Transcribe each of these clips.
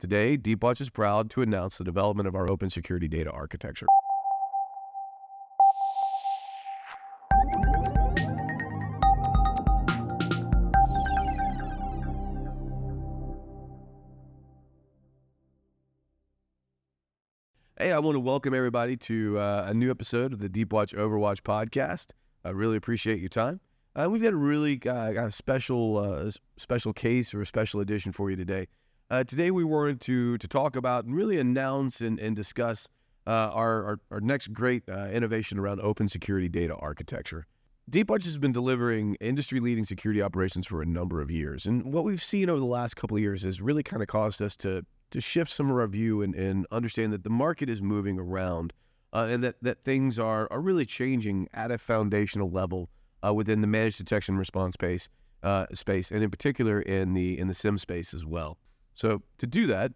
Today, Deepwatch is proud to announce the development of our open security data architecture. Hey, I want to welcome everybody to a new episode of the Deepwatch Overwatch podcast. I really appreciate your time. We've got a really got a special case or a special edition for you today. Today we wanted to talk about and really announce and discuss our next great innovation around open security data architecture. Deepwatch has been delivering industry-leading security operations for a number of years, and what we've seen over the last couple of years has really kind of caused us to shift some of our view and understand that the market is moving around and that things are really changing at a foundational level within the managed detection and response space, and in particular in the Siem space as well. So to do that,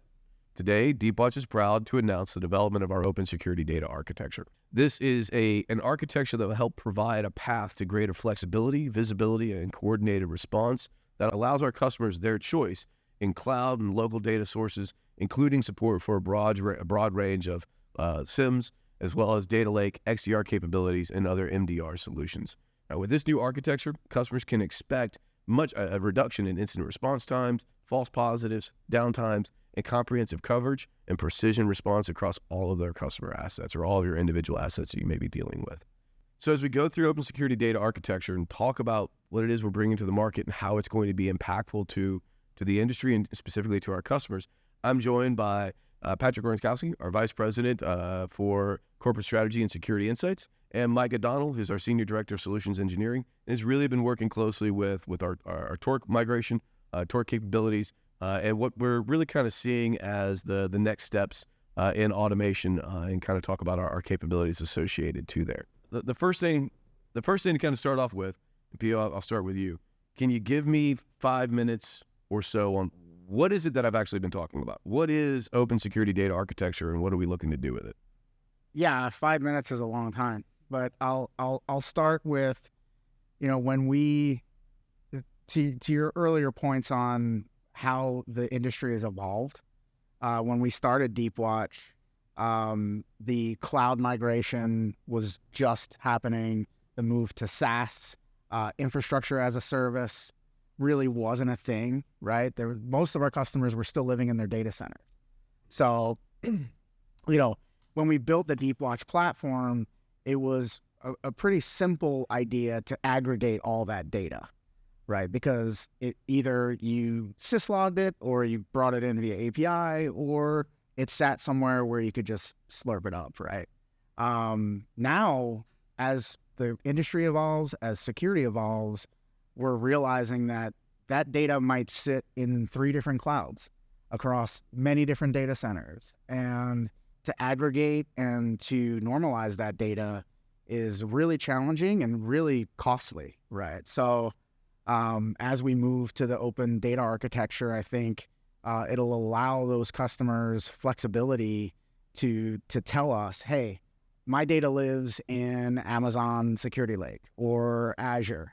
today Deepwatch is proud to announce the development of our open security data architecture. This is an architecture that will help provide a path to greater flexibility, visibility, and coordinated response that allows our customers their choice in cloud and local data sources, including support for a broad range of SIEMs, as well as data lake, XDR capabilities, and other MDR solutions. Now, with this new architecture, customers can expect a reduction in incident response times, false positives, downtimes, and comprehensive coverage and precision response across all of their customer assets or all of your individual assets that you may be dealing with. So as we go through open security data architecture and talk about what it is we're bringing to the market and how it's going to be impactful to the industry and specifically to our customers, I'm joined by Patrick Orzechowski, our Vice President for Corporate Strategy and Security Insights, and Micah Donald, who's our Senior Director of Solutions Engineering, and has really been working closely with our Torque migration, Torque capabilities, and what we're really kind of seeing as the next steps in automation and kind of talk about our capabilities associated to there. The first thing to kind of start off with, Pio, I'll start with you. Can you give me 5 minutes or so on what is it that I've actually been talking about? What is open security data architecture and what are we looking to do with it? Yeah, 5 minutes is a long time, but I'll start with, when we, to your earlier points on how the industry has evolved. When we started Deepwatch, the cloud migration was just happening. The move to SaaS, infrastructure as a service, really wasn't a thing, right? Most of our customers were still living in their data centers. So, when we built the Deepwatch platform, it was a pretty simple idea to aggregate all that data, right? Because either you syslogged it or you brought it in via API or it sat somewhere where you could just slurp it up, right? Now, as the industry evolves, as security evolves, we're realizing that data might sit in 3 different clouds across many different data centers. And to aggregate and to normalize that data is really challenging and really costly, right? So as we move to the open data architecture, I think it'll allow those customers flexibility to tell us, hey, my data lives in Amazon Security Lake or Azure.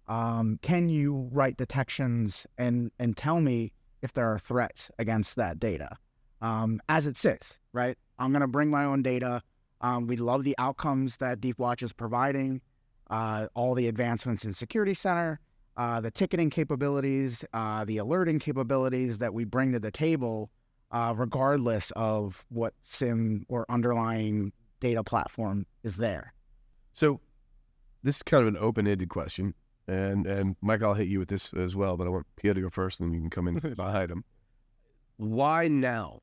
Can you write detections and tell me if there are threats against that data as it sits, right? I'm going to bring my own data. We love the outcomes that Deepwatch is providing, all the advancements in Security Center, the ticketing capabilities, the alerting capabilities that we bring to the table, regardless of what SIEM or underlying data platform is there. So this is kind of an open-ended question. And Mike, I'll hit you with this as well, but I want Pio to go first, and then you can come in behind him. Why now?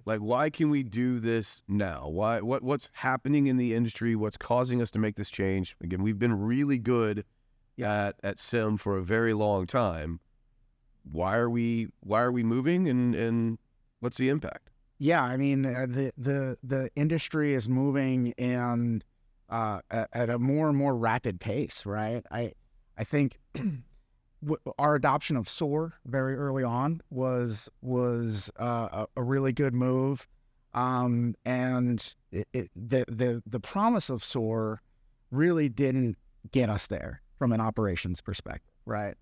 Like, why can we do this now? What's happening in the industry? What's causing us to make this change? Again, we've been really good at Siem for a very long time. Why are we moving, and what's the impact? Yeah, I mean, the industry is moving in at a more and more rapid pace, right? I think our adoption of SOAR very early on was a really good move, and the promise of SOAR really didn't get us there from an operations perspective, right?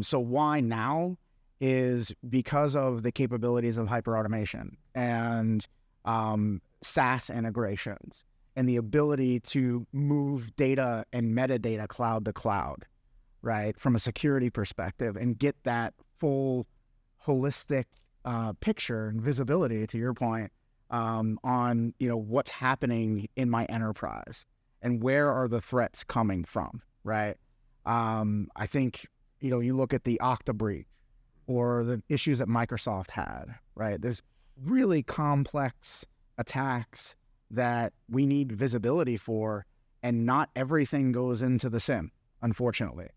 So why now? is because of the capabilities of hyperautomation and SaaS integrations and the ability to move data and metadata cloud to cloud, right, from a security perspective, and get that full holistic picture and visibility, to your point, on, you know, what's happening in my enterprise and where are the threats coming from, right? I think, you know, you look at the Okta breach or the issues that Microsoft had, right? There's really complex attacks that we need visibility for, and not everything goes into the Siem, unfortunately.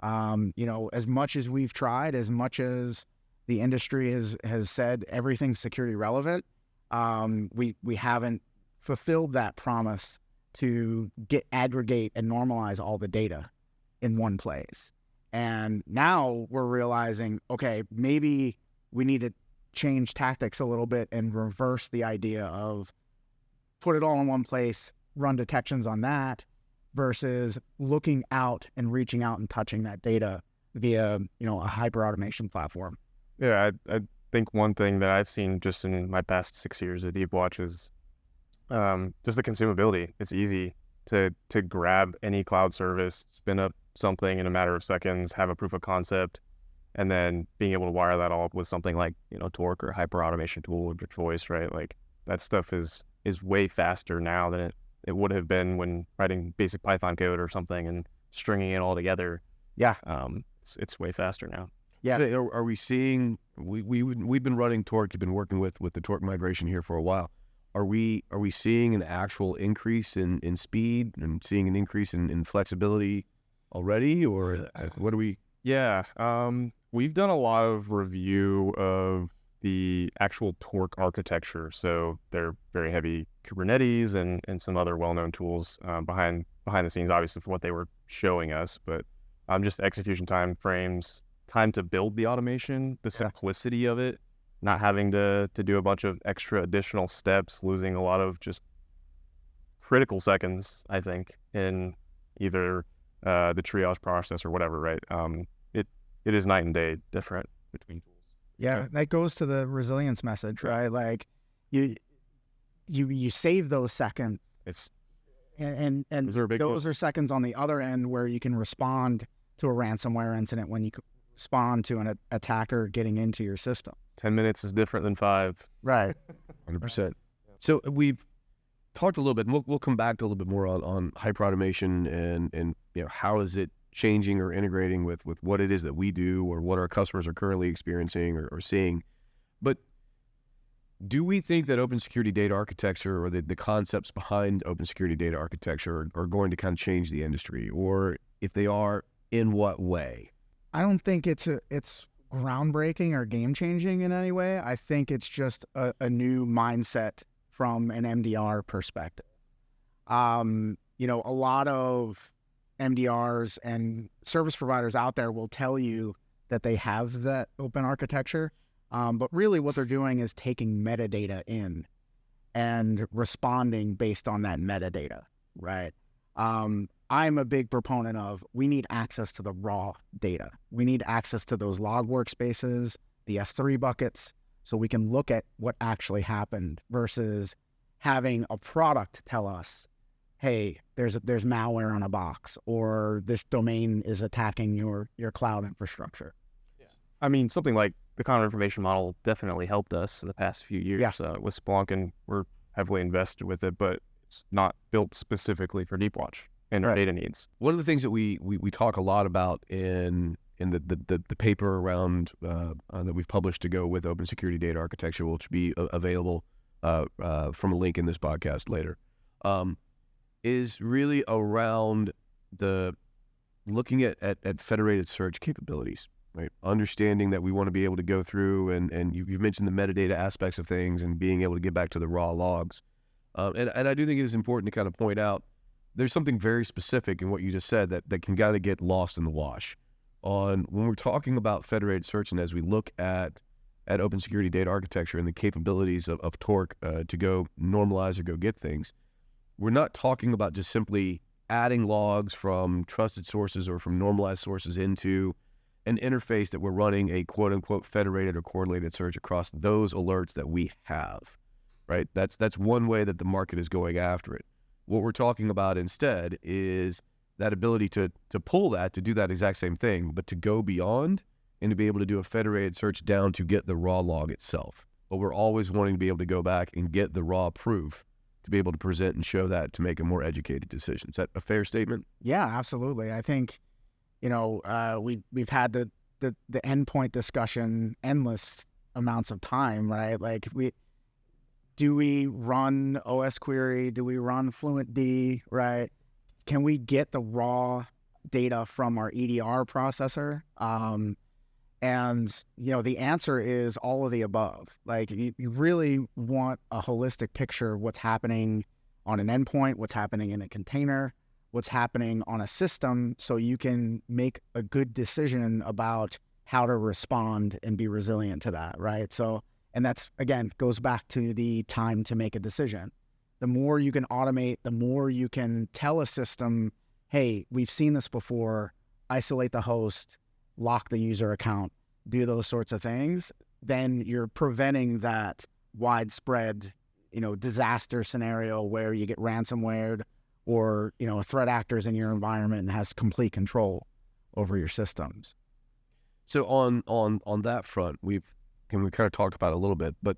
You know, as much as we've tried, as much as the industry has said everything's security relevant, we haven't fulfilled that promise to aggregate and normalize all the data in one place. And now we're realizing, okay, maybe we need to change tactics a little bit and reverse the idea of put it all in one place, run detections on that, versus looking out and reaching out and touching that data via, you know, a hyperautomation platform. Yeah, I think one thing that I've seen just in my past 6 years at Deepwatch is just the consumability. It's easy to grab any cloud service, spin up something in a matter of seconds, have a proof of concept, and then being able to wire that all up with something like, you know, Torque or hyperautomation tool of your choice, right? Like that stuff is way faster now than it would have been when writing basic Python code or something and stringing it all together. Yeah. It's way faster now. Yeah. So are we seeing, we've been running Torque, you've been working with the Torque migration here for a while. Are we seeing an actual increase in speed and seeing an increase in flexibility already, or what do we? Yeah, we've done a lot of review of the actual Torque architecture. So they're very heavy Kubernetes and some other well-known tools behind the scenes, obviously, for what they were showing us. But just execution time frames, time to build the automation, the simplicity of it, not having to do a bunch of extra additional steps, losing a lot of just critical seconds, I think, in either the triage process or whatever, right? It is night and day different between tools. Yeah, that goes to the resilience message, right? Like you save those seconds. And those are seconds on the other end where you can respond to a ransomware incident, when you respond to an attacker getting into your system. 10 minutes is different than 5. Right. 100%. So we've talked a little bit, and we'll come back to a little bit more on hyperautomation and you know, how is it changing or integrating with what it is that we do or what our customers are currently experiencing or seeing. But do we think that open security data architecture or the concepts behind open security data architecture are going to kind of change the industry? Or if they are, in what way? I don't think it's groundbreaking or game-changing in any way. I think it's just a new mindset from an MDR perspective. You know, a lot of MDRs and service providers out there will tell you that they have that open architecture, but really what they're doing is taking metadata in and responding based on that metadata, right? I'm a big proponent of, we need access to the raw data. We need access to those log workspaces, the S3 buckets, so we can look at what actually happened versus having a product tell us, hey, there's malware on a box, or this domain is attacking your cloud infrastructure. Yeah. I mean, something like the common information model definitely helped us in the past few years. Yeah. With Splunk, and we're heavily invested with it, but it's not built specifically for Deepwatch and our data needs. One of the things that we talk a lot about in the paper around that we've published to go with open security data architecture, which will be available from a link in this podcast later, is really around the looking at federated search capabilities, right? Understanding that we want to be able to go through and you've mentioned the metadata aspects of things and being able to get back to the raw logs. And I do think it is important to kind of point out there's something very specific in what you just said that can kind of get lost in the wash. On when we're talking about federated search, and as we look at open security data architecture and the capabilities of Torque to go normalize or go get things, we're not talking about just simply adding logs from trusted sources or from normalized sources into an interface that we're running a quote unquote federated or correlated search across those alerts that we have, right? That's one way that the market is going after it. What we're talking about instead is that ability to pull that, to do that exact same thing, but to go beyond and to be able to do a federated search down to get the raw log itself. But we're always wanting to be able to go back and get the raw proof to be able to present and show that to make a more educated decision. Is that a fair statement? Yeah, absolutely. I think, we've had the endpoint discussion endless amounts of time, right? Like do we run OS query? Do we run FluentD, right? Can we get the raw data from our EDR processor? And the answer is all of the above. Like you really want a holistic picture of what's happening on an endpoint, what's happening in a container, what's happening on a system, so you can make a good decision about how to respond and be resilient to that, right? So, and that's, again, goes back to the time to make a decision. The more you can automate, the more you can tell a system, hey, we've seen this before, isolate the host, lock the user account, do those sorts of things, then you're preventing that widespread, disaster scenario where you get ransomware or, a threat actor's in your environment and has complete control over your systems. So on that front, we kind of talked about it a little bit, but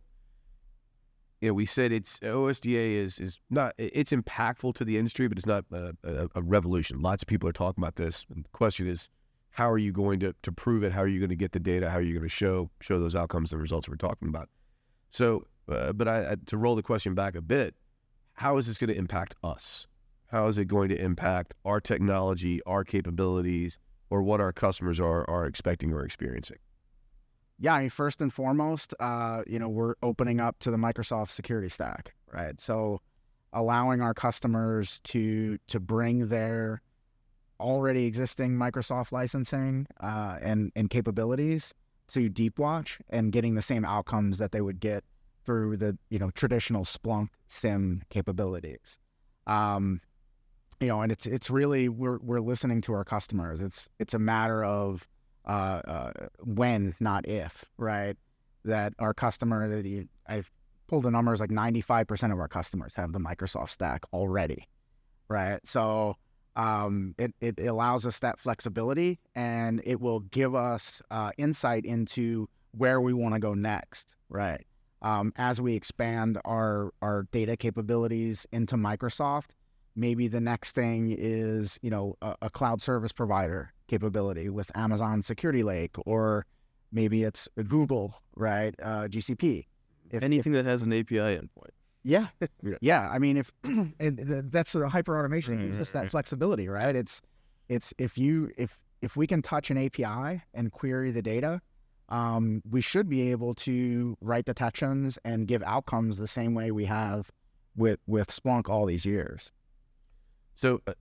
we said it's OSDA is not, it's impactful to the industry, but it's not a revolution. Lots of people are talking about this, and the question is, how are you going to prove it? How are you going to get the data? How are you going to show those outcomes and results we're talking about? So, but to roll the question back a bit, how is this going to impact us? How is it going to impact our technology, our capabilities, or what our customers are expecting or experiencing? Yeah, I mean, first and foremost, we're opening up to the Microsoft security stack, right? So allowing our customers to bring their already existing Microsoft licensing and capabilities to Deepwatch and getting the same outcomes that they would get through the traditional Splunk Siem capabilities. And it's really we're listening to our customers. It's a matter of when, not if, right? That our customer, I've pulled the numbers, like 95% of our customers have the Microsoft stack already, right? So it allows us that flexibility, and it will give us insight into where we want to go next, right? As we expand our data capabilities into Microsoft, maybe the next thing is, a cloud service provider capability with Amazon Security Lake, or maybe it's a Google, right? GCP. Anything that has an API endpoint. Yeah. Yeah. I mean, that's the hyperautomation gives us that flexibility, right? It's if we can touch an API and query the data, we should be able to write detections and give outcomes the same way we have with Splunk all these years. So a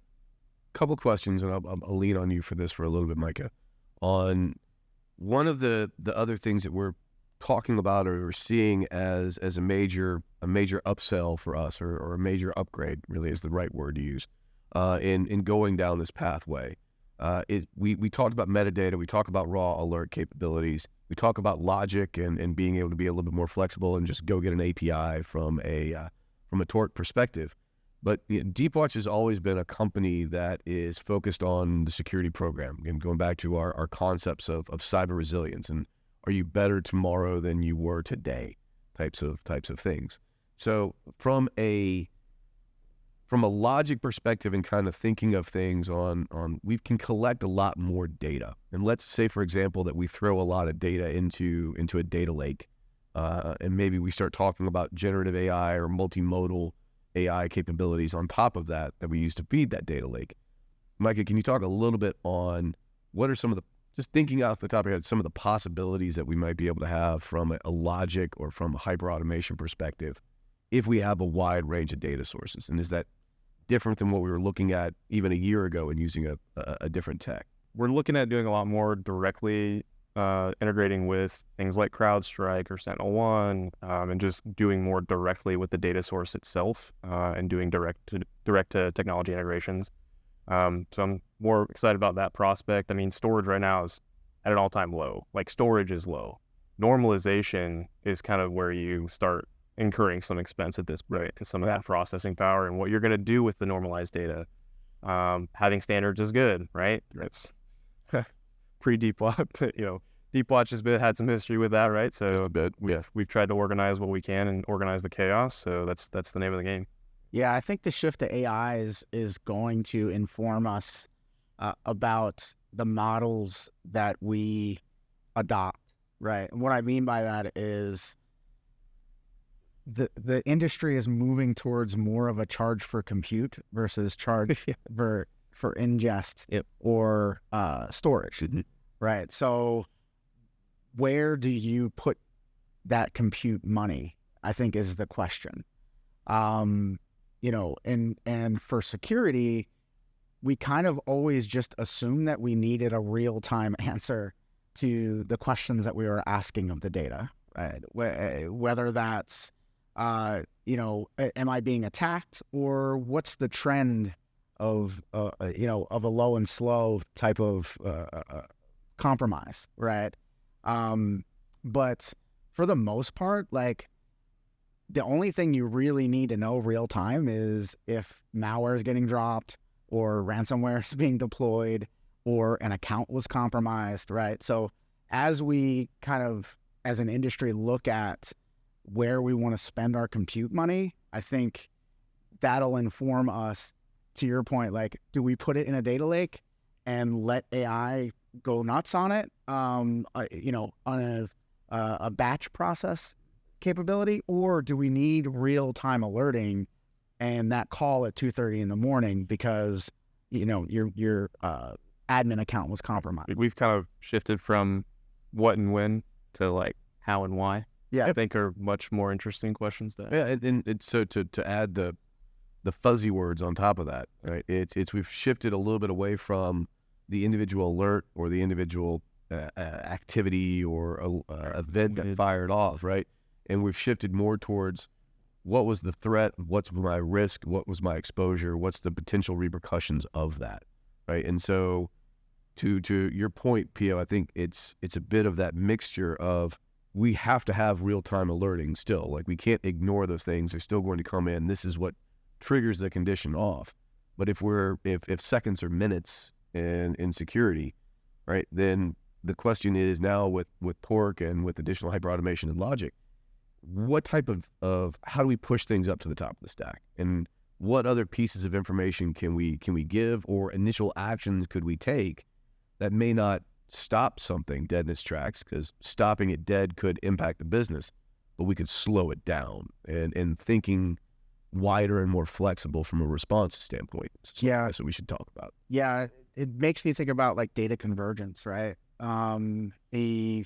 couple questions, and I'll lean on you for this for a little bit, Micah. On one of the other things that we're talking about or seeing as a major upsell for us, or a major upgrade, really is the right word to use, in going down this pathway. We talked about metadata, we talk about raw alert capabilities, we talk about logic and being able to be a little bit more flexible and just go get an API from a Torque perspective. But Deepwatch has always been a company that is focused on the security program, and going back to our concepts of cyber resilience and are you better tomorrow than you were today types of things. So from a logic perspective and kind of thinking of things on we can collect a lot more data. And let's say, for example, that we throw a lot of data into a data lake, and maybe we start talking about generative AI or multimodal AI capabilities on top of that we use to feed that data lake. Micah, can you talk a little bit on what are some of the, just thinking off the top of your head, some of the possibilities that we might be able to have from a logic or from a hyperautomation perspective if we have a wide range of data sources? And is that different than what we were looking at even a year ago and using a different tech? We're looking at doing a lot more directly integrating with things like CrowdStrike or SentinelOne, and just doing more directly with the data source itself, and doing direct to technology integrations. So I'm more excited about that prospect. I mean, storage right now is at an all-time low. Like storage is low. Normalization is kind of where you start incurring some expense at this point because some of that processing power and what you're going to do with the normalized data. Having standards is good, right? That's pre-Deepwatch, but Deepwatch has had some history with that, right? So Just a bit, we've tried to organize what we can and organize the chaos. So that's the name of the game. Yeah, I think the shift to AI is going to inform us about the models that we adopt, right? And what I mean by that is the industry is moving towards more of a charge for compute versus charge for ingest or storage, right? So where do you put that compute money, I think, is the question. And for security, we kind of always just assume that we needed a real-time answer to the questions that we were asking of the data, right? Whether that's, am I being attacked, or what's the trend of a low and slow type of compromise, right? But for the most part, like, the only thing you really need to know real time is if malware is getting dropped or ransomware is being deployed or an account was compromised, right? So as we kind of, as an industry, look at where we want to spend our compute money, I think that'll inform us, to your point, like, do we put it in a data lake and let AI go nuts on it, on a batch process capability, or do we need real-time alerting and that call at 2:30 in the morning because your admin account was compromised? We've kind of shifted from what and when to like how and why. Yeah, I think are much more interesting questions. So to add the fuzzy words on top of that, right? It's we've shifted a little bit away from the individual alert or the individual activity or event that fired off, right? And we've shifted more towards what was the threat, what's my risk, what was my exposure, what's the potential repercussions of that, right? And so to your point, Pio, I think it's a bit of that mixture of we have to have real-time alerting still. Like, we can't ignore those things. They're still going to come in. This is what triggers the condition off. But if seconds or minutes in security, right, then the question is now with Torque and with additional hyperautomation and logic, what type of how do we push things up to the top of the stack, and what other pieces of information can we give, or initial actions could we take that may not stop something dead in its tracks, because stopping it dead could impact the business, but we could slow it down and thinking wider and more flexible from a response standpoint. So we should talk about. Yeah, it makes me think about like data convergence, right? The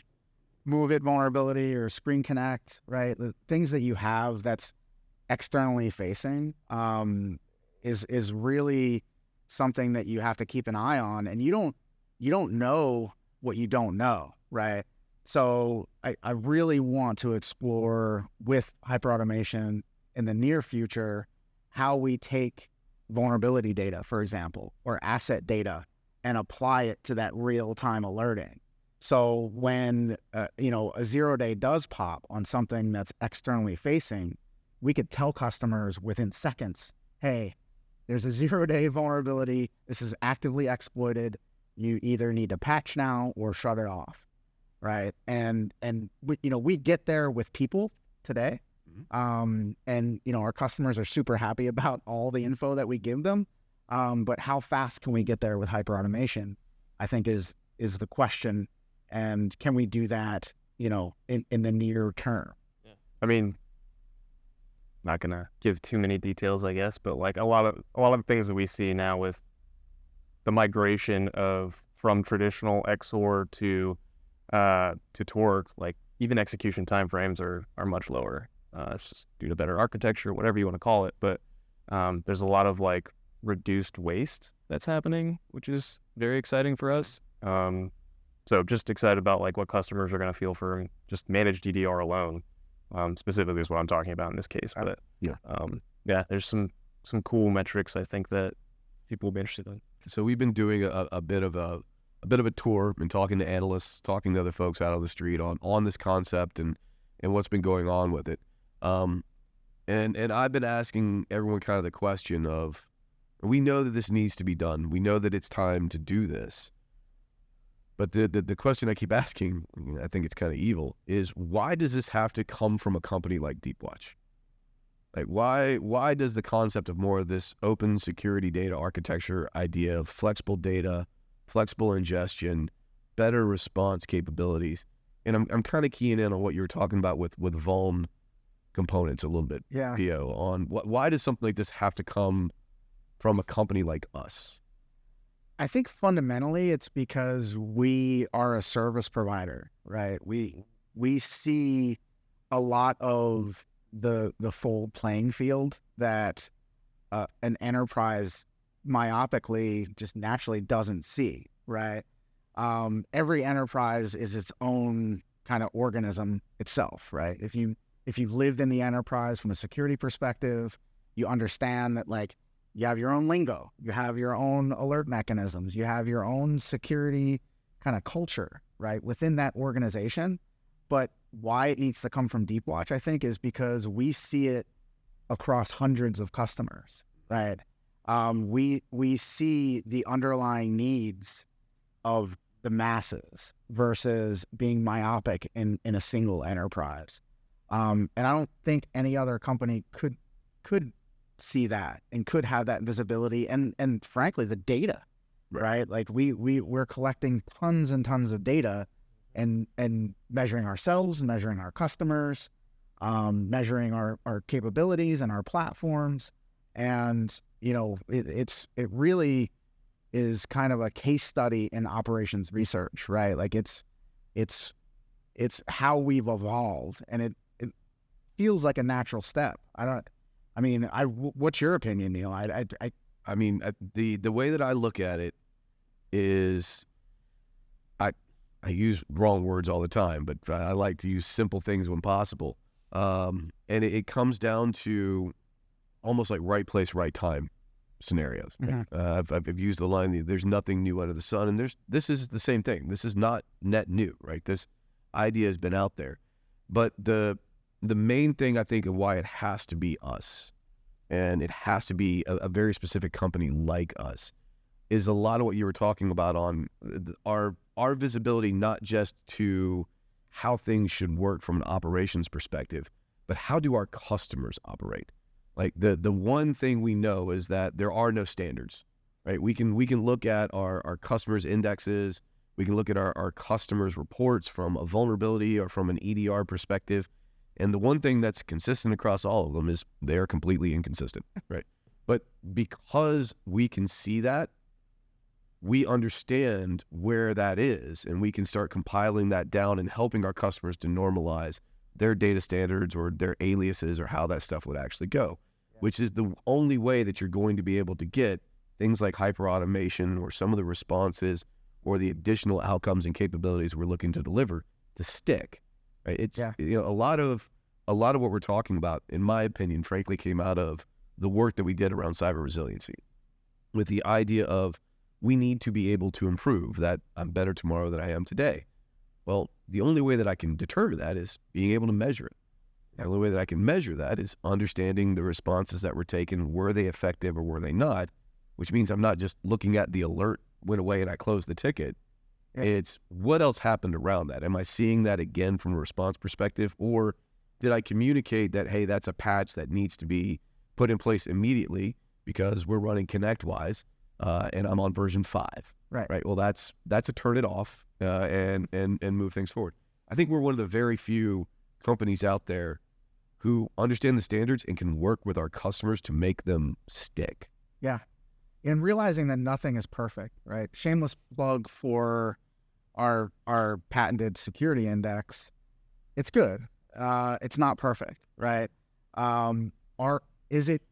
move it vulnerability or screen connect, right? The things that you have that's externally facing is really something that you have to keep an eye on, and you don't know what you don't know, right? So I really want to explore with hyperautomation in the near future how we take vulnerability data, for example, or asset data, and apply it to that real-time alerting. So when a 0-day does pop on something that's externally facing, we could tell customers within seconds, hey, there's a 0-day vulnerability. This is actively exploited. You either need to patch now or shut it off, right? And we get there with people today, and our customers are super happy about all the info that we give them. But how fast can we get there with hyperautomation, I think is the question. And can we do that, in the near term? Yeah. I mean, not gonna give too many details, I guess, but like a lot of things that we see now with the migration from traditional XOR to Torque, like even execution timeframes are much lower. It's just due to better architecture, whatever you want to call it. But there's a lot of like reduced waste that's happening, which is very exciting for us. So just excited about like what customers are going to feel for just managed DDR alone. Specifically is what I'm talking about in this case. But there's some cool metrics I think that people will be interested in. So we've been doing a bit of a a bit of a tour and talking to analysts, talking to other folks out on the street on this concept and what's been going on with it. And I've been asking everyone kind of the question of, we know that this needs to be done. We know that it's time to do this. But the question I keep asking, I think it's kind of evil, is why does this have to come from a company like Deepwatch? Like, why does the concept of more of this open security data architecture idea of flexible data, flexible ingestion, better response capabilities, and I'm kind of keying in on what you were talking about with vuln components a little bit, Yeah. PO, on why does something like this have to come from a company like us? I think fundamentally it's because we are a service provider, right? We see a lot of the full playing field that an enterprise myopically just naturally doesn't see, right? Every enterprise is its own kind of organism itself, right? If you've lived in the enterprise from a security perspective, you understand that, like, you have your own lingo, you have your own alert mechanisms, you have your own security kind of culture, right, within that organization. But why it needs to come from Deepwatch, I think, is because we see it across hundreds of customers, right? We see the underlying needs of the masses versus being myopic in a single enterprise. And I don't think any other company could see that and could have that visibility and frankly the data, right? Like we're collecting tons and tons of data and measuring ourselves, measuring our customers, measuring our capabilities and our platforms. And it really is kind of a case study in operations research, right? Like it's how we've evolved, and it feels like a natural step. What's your opinion, Neal? I mean, the way that I look at it is, I use wrong words all the time, but I like to use simple things when possible. And it comes down to almost like right place, right time scenarios. Mm-hmm. I've used the line, there's nothing new under the sun, and this is the same thing. This is not net new, right? This idea has been out there. But the main thing, I think, of why it has to be us, and it has to be a very specific company like us, is a lot of what you were talking about on our visibility, not just to how things should work from an operations perspective, but how do our customers operate? Like the one thing we know is that there are no standards, right? We can look at our customers' indexes, we can look at our customers' reports from a vulnerability or from an EDR perspective. And the one thing that's consistent across all of them is they are completely inconsistent, right? But because we can see that, we understand where that is, and we can start compiling that down and helping our customers to normalize their data standards or their aliases or how that stuff would actually go, which is the only way that you're going to be able to get things like hyperautomation or some of the responses or the additional outcomes and capabilities we're looking to deliver to stick. Right? It's a lot of what we're talking about, in my opinion, frankly, came out of the work that we did around cyber resiliency, with the idea of we need to be able to improve, that I'm better tomorrow than I am today. Well, the only way that I can deter that is being able to measure it. The only way that I can measure that is understanding the responses that were taken. Were they effective or were they not? Which means I'm not just looking at the alert went away and I closed the ticket. Yeah. It's what else happened around that. Am I seeing that again from a response perspective? Or did I communicate that, hey, that's a patch that needs to be put in place immediately because we're running ConnectWise and I'm on version 5. Right. Well, that's a turn it off and move things forward. I think we're one of the very few companies out there who understand the standards and can work with our customers to make them stick. Yeah. And realizing that nothing is perfect, right? Shameless plug for our patented security index. It's good. It's not perfect, right? Is it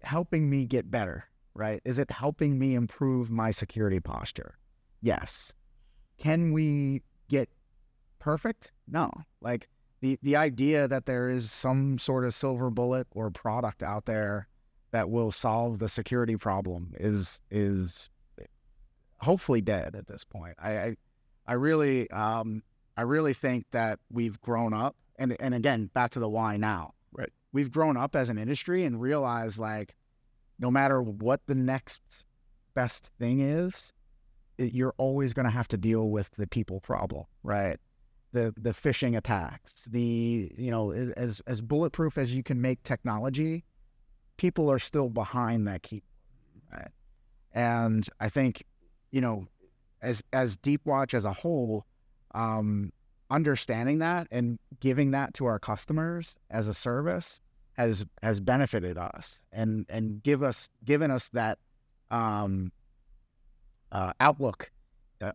helping me get better, right? Is it helping me improve my security posture? Yes. Can we get perfect? No. Like the idea that there is some sort of silver bullet or product out there that will solve the security problem is hopefully dead at this point. I really think that we've grown up, and again, back to the why now. Right. We've grown up as an industry and realized, like, no matter what the next best thing is, you're always going to have to deal with the people problem, right? The phishing attacks, as bulletproof as you can make technology, people are still behind that keyboard, right? And I think, as Deepwatch as a whole, understanding that and giving that to our customers as a service has benefited us and given us that outlook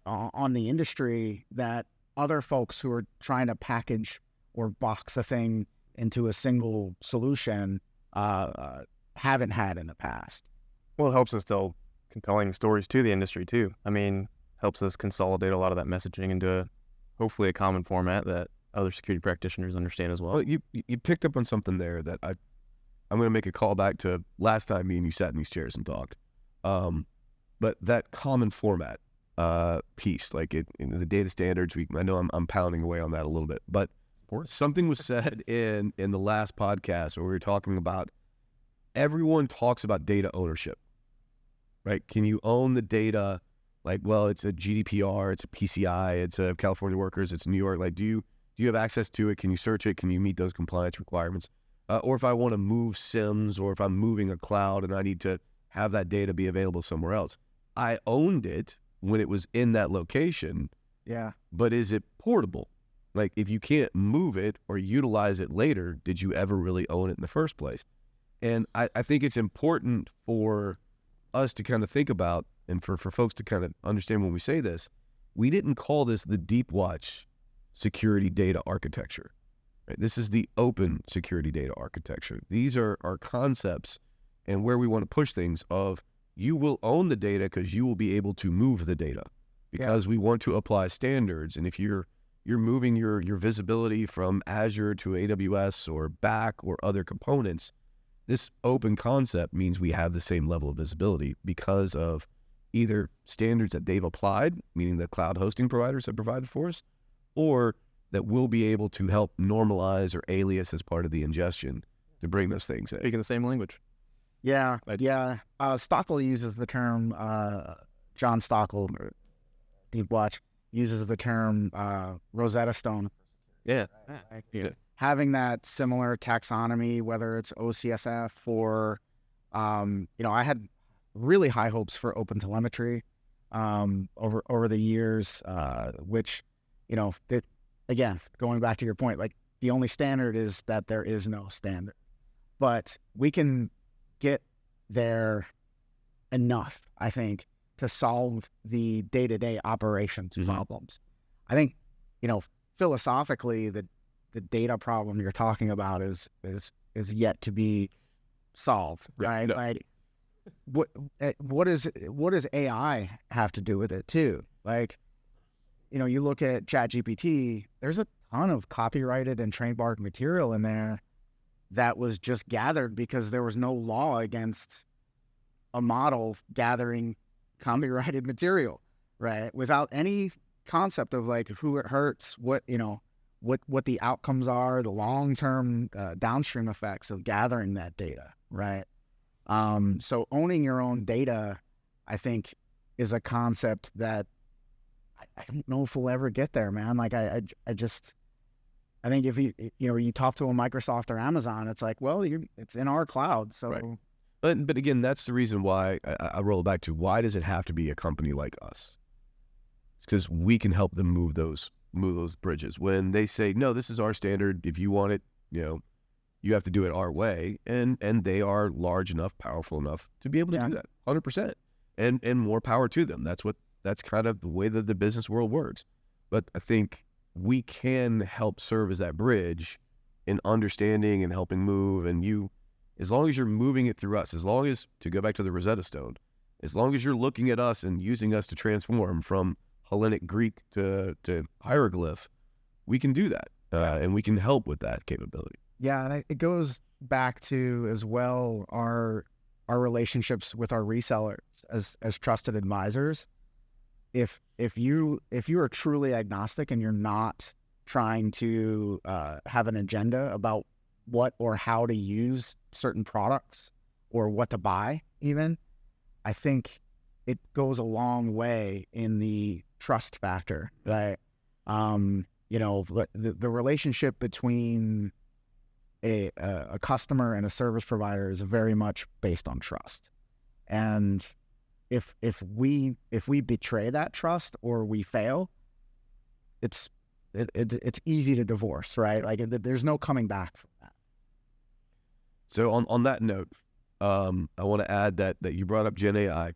on the industry that other folks who are trying to package or box a thing into a single solution haven't had in the past. Well, it helps us tell compelling stories to the industry too. I mean, helps us consolidate a lot of that messaging into hopefully a common format that other security practitioners understand as well. Well, you picked up on something there that I'm going to make a call back to last time me and you sat in these chairs and talked. But that common format piece, like in the data standards, I know I'm pounding away on that a little bit, but something was said in the last podcast where we were talking about everyone talks about data ownership, right? Can you own the data? Like, well, it's a GDPR, it's a PCI, it's a California workers, it's New York. Like, do you have access to it? Can you search it? Can you meet those compliance requirements? Or if I want to move SIEMs, or if I'm moving a cloud and I need to have that data be available somewhere else, I owned it when it was in that location. Yeah. But is it portable? Like, if you can't move it or utilize it later, did you ever really own it in the first place? And I think it's important for us to kind of think about, and for folks to kind of understand when we say this, we didn't call this the Deepwatch security data architecture. Right? This is the open security data architecture. These are our concepts and where we want to push things of, you will own the data because you will be able to move the data, because we want to apply standards. And if you're moving your visibility from Azure to AWS or back or other components, this open concept means we have the same level of visibility because of either standards that they've applied, meaning the cloud hosting providers have provided for us, or that we'll be able to help normalize or alias as part of the ingestion to bring those things in. Speaking the same language. Yeah. Stockel uses the term, John Stockel, Deepwatch, uses the term Rosetta Stone. Yeah. Having that similar taxonomy, whether it's OCSF or, I had really high hopes for open telemetry over the years, which, again, going back to your point, like, the only standard is that there is no standard. But we can get there enough, I think, to solve the day-to-day operations problems. I think, philosophically, the data problem you're talking about is yet to be solved, right? No. Like, what does AI have to do with it too? Like, you look at ChatGPT, there's a ton of copyrighted and trademarked material in there that was just gathered because there was no law against a model gathering copyrighted material, right? Without any concept of, like, who it hurts, what the outcomes are, the long-term downstream effects of gathering that data, right? So owning your own data, I think, is a concept that I don't know if we'll ever get there, man. Like, I think if you talk to a Microsoft or Amazon, it's like, well, it's in our cloud. So, right. But again, that's the reason why I roll it back to, why does it have to be a company like us? It's because we can help them move those bridges. When they say, no, this is our standard, if you want it, you have to do it our way. And they are large enough, powerful enough to be able to do that 100%. And more power to them. That's kind of the way that the business world works. But I think we can help serve as that bridge in understanding and helping move. And as long as you're moving it through us, as long as, to go back to the Rosetta Stone, as long as you're looking at us and using us to transform from Hellenic Greek to hieroglyph, we can do that. And we can help with that capability. Yeah, and it goes back to, as well, our relationships with our resellers as trusted advisors. if you are truly agnostic and you're not trying to have an agenda about what or how to use certain products or what to buy, even, I think it goes a long way in the trust factor, right? The relationship between a customer and a service provider is very much based on trust. And if we betray that trust or we fail, it's easy to divorce, right? Like there's no coming back from that. So on that note, I want to add that you brought up Gen AI,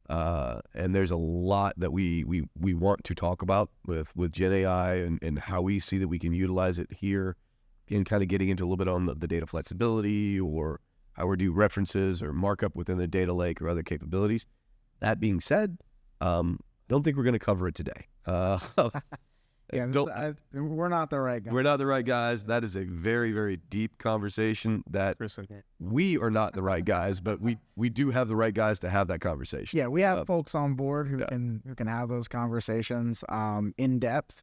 and there's a lot that we want to talk about with Gen AI and how we see that we can utilize it here, and kind of getting into a little bit on the data flexibility or how we do references or markup within the data lake or other capabilities. That being said, don't think we're going to cover it today. We're not the right guys. We're not the right guys. That is a very, very deep conversation that we are not the right guys, but we do have the right guys to have that conversation. Yeah, we have folks on board who can have those conversations in depth.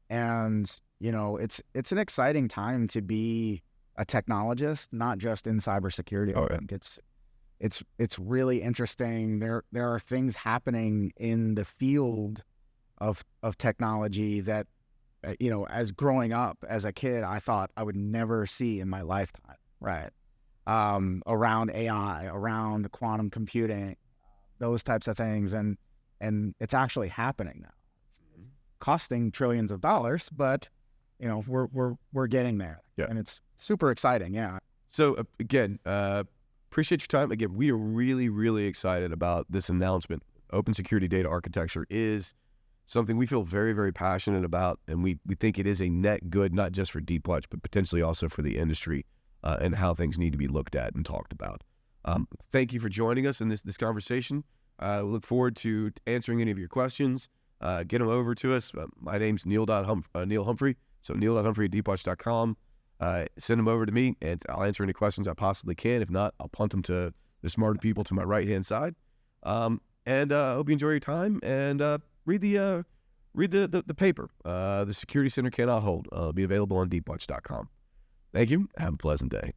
And, it's an exciting time to be a technologist, not just in cybersecurity. I think it's really interesting. There are things happening in the field of technology that, as growing up as a kid, I thought I would never see in my lifetime, right? Around AI, around quantum computing, those types of things. And it's actually happening now. It's costing trillions of dollars, but, we're getting there. Yeah. And it's super exciting. Yeah. So again, appreciate your time. Again, we are really, really excited about this announcement. Open security data architecture is something we feel very, very passionate about, and we think it is a net good, not just for Deepwatch, but potentially also for the industry and how things need to be looked at and talked about. Thank you for joining us in this conversation. We look forward to answering any of your questions. Get them over to us. My name's Neal Humphrey, so neal.humphrey@deepwatch.com. Send them over to me, and I'll answer any questions I possibly can. If not, I'll punt them to the smarter people to my right-hand side. And I hope you enjoy your time, and read the paper. The Security Center Cannot Hold. It'll be available on deepwatch.com. Thank you. Have a pleasant day.